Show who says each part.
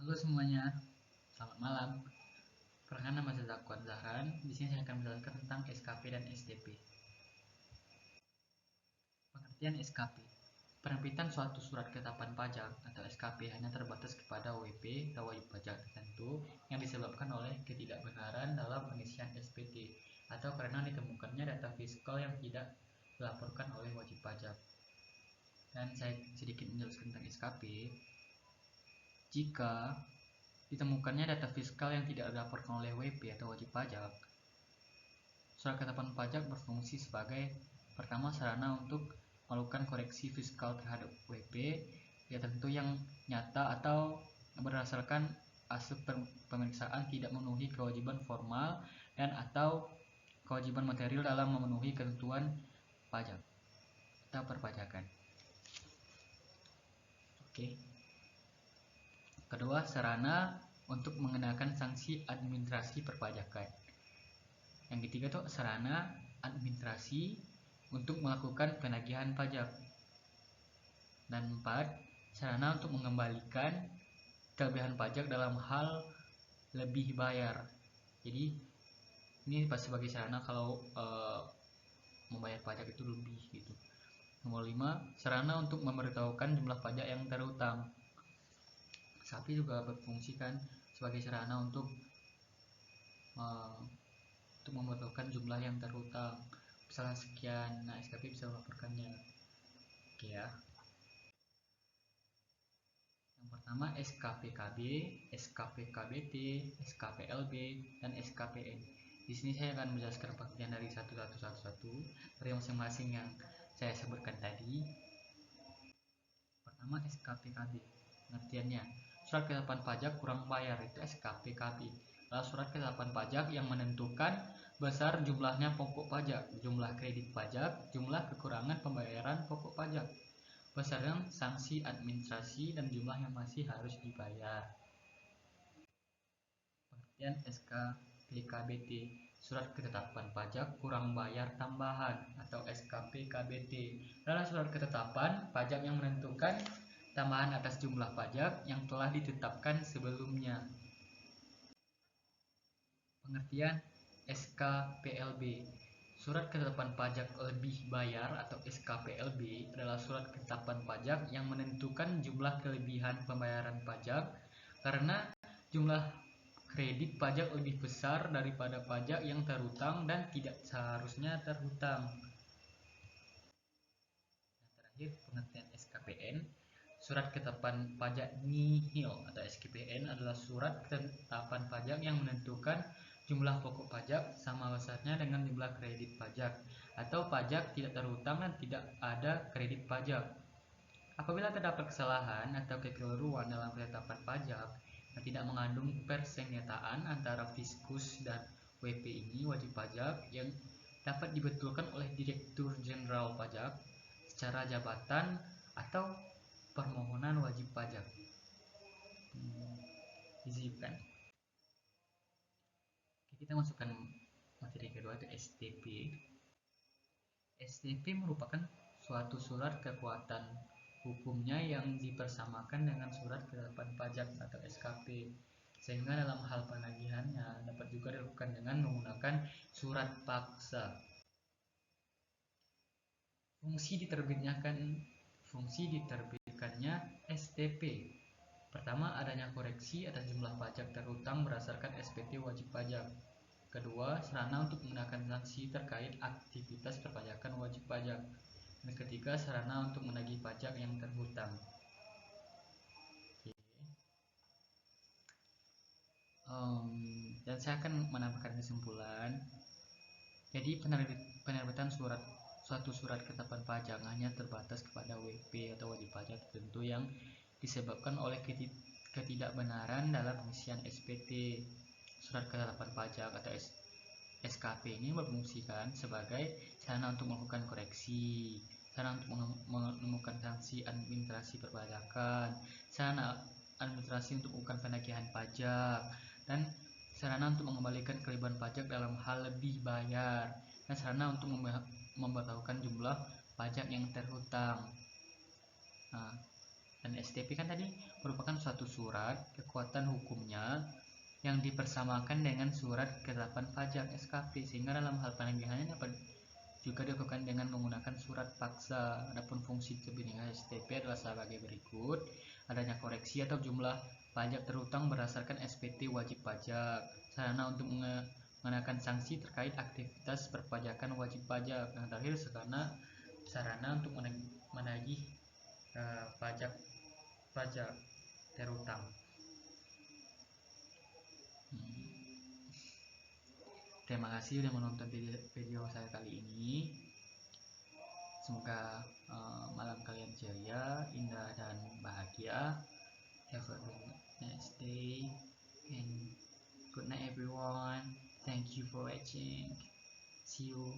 Speaker 1: Halo semuanya, selamat malam. Perkenalkan, nama saya Zakwan Zahran. Di sini saya akan menjelaskan tentang SKP dan STP. Pengertian SKP. Penerbitan suatu surat ketetapan pajak atau SKP hanya terbatas kepada WP atau wajib pajak tertentu yang disebabkan oleh ketidakbenaran dalam pengisian SPT atau karena ditemukannya data fiskal yang tidak dilaporkan oleh wajib pajak. Dan saya sedikit menjelaskan tentang SKP. Jika ditemukannya data fiskal yang tidak dilaporkan oleh WP atau wajib pajak, surat ketetapan pajak berfungsi sebagai pertama sarana untuk melakukan koreksi fiskal terhadap WP, ya tentu yang nyata atau berdasarkan hasil pemeriksaan tidak memenuhi kewajiban formal dan atau kewajiban material dalam memenuhi ketentuan pajak atau perpajakan. Oke. Kedua, sarana untuk mengenakan sanksi administrasi perpajakan. Yang ketiga itu sarana administrasi untuk melakukan penagihan pajak. Dan empat, sarana untuk mengembalikan kelebihan pajak dalam hal lebih bayar. Jadi ini sebagai sarana kalau membayar pajak itu lebih gitu. Nomor 5, sarana untuk memberitahukan jumlah pajak yang terhutang. SKP juga berfungsi kan sebagai sarana untuk memberitahukan jumlah yang terhutang, misalnya sekian. Nah, SKP bisa melaporkannya. Oke ya. Yang pertama SKPKB, SKPKBT, SKPLB, dan SKPN. Di sini saya akan menjelaskan pengertian dari satu dari masing-masing yang saya sebutkan tadi. Pertama SKPKB, pengertiannya surat ketetapan pajak kurang bayar, itu SKPKB. Adalah surat ketetapan pajak yang menentukan besar jumlahnya pokok pajak, jumlah kredit pajak, jumlah kekurangan pembayaran pokok pajak, besaran sanksi administrasi, dan jumlah yang masih harus dibayar. Pengertian SKPKBT, surat ketetapan pajak kurang bayar tambahan atau SKPKBT adalah surat ketetapan pajak yang menentukan tambahan atas jumlah pajak yang telah ditetapkan sebelumnya. Pengertian SKPLB, surat ketetapan pajak lebih bayar atau SKPLB adalah surat ketetapan pajak yang menentukan jumlah kelebihan pembayaran pajak karena jumlah kredit pajak lebih besar daripada pajak yang terhutang dan tidak seharusnya terhutang. Yang terakhir, pengertian SKPN, surat ketetapan pajak nihil atau SKPN adalah surat ketetapan pajak yang menentukan jumlah pokok pajak sama besarnya dengan jumlah kredit pajak atau pajak tidak terhutang dan tidak ada kredit pajak. Apabila terdapat kesalahan atau kekeliruan dalam ketetapan pajak yang tidak mengandung persenjataan antara fiskus dan WP ini wajib pajak yang dapat dibetulkan oleh Direktur Jenderal Pajak secara jabatan atau permohonan wajib pajak. Dizikan. Kita masukkan materi kedua, itu STP. STP merupakan suatu surat kekuatan hukumnya yang dipersamakan dengan surat ketetapan pajak atau SKP, sehingga dalam hal penagihannya dapat juga dilakukan dengan menggunakan surat paksa. Fungsi diterbitkannya STP. Pertama, adanya koreksi atas jumlah pajak terhutang berdasarkan SPT wajib pajak. Kedua, sarana untuk mengenakan sanksi terkait aktivitas perpajakan wajib pajak. Dan ketiga, sarana untuk menagih pajak yang terhutang. Dan saya akan menambahkan kesimpulan. Jadi penerbitan suatu surat ketetapan pajak hanya terbatas kepada WP atau wajib pajak tertentu yang disebabkan oleh ketidakbenaran dalam pengisian SPT. Surat ketetapan pajak atau SKP ini berfungsikan sebagai sarana untuk melakukan koreksi, sarana untuk menemukan sanksi administrasi perpajakan, sarana administrasi untuk melakukan penagihan pajak, dan sarana untuk mengembalikan kelebihan pajak dalam hal lebih bayar, dan sarana untuk memberitahukan jumlah pajak yang terhutang. Nah, Dan STP kan tadi merupakan suatu surat kekuatan hukumnya yang dipersamakan dengan surat ketetapan pajak SKP, sehingga dalam hal penagihannya dapat juga dilakukan dengan menggunakan surat paksa. Adapun fungsi kebinekaan STP adalah sebagai berikut: adanya koreksi atau jumlah pajak terutang berdasarkan SPT wajib pajak, sarana untuk mengenakan sanksi terkait aktivitas perpajakan wajib pajak, yang terakhir sarana untuk menagih pajak terutang. Terima kasih sudah menonton video saya kali ini. Semoga malam kalian ceria, indah, dan bahagia. Have a nice day and good night everyone. Thank you for watching. See you.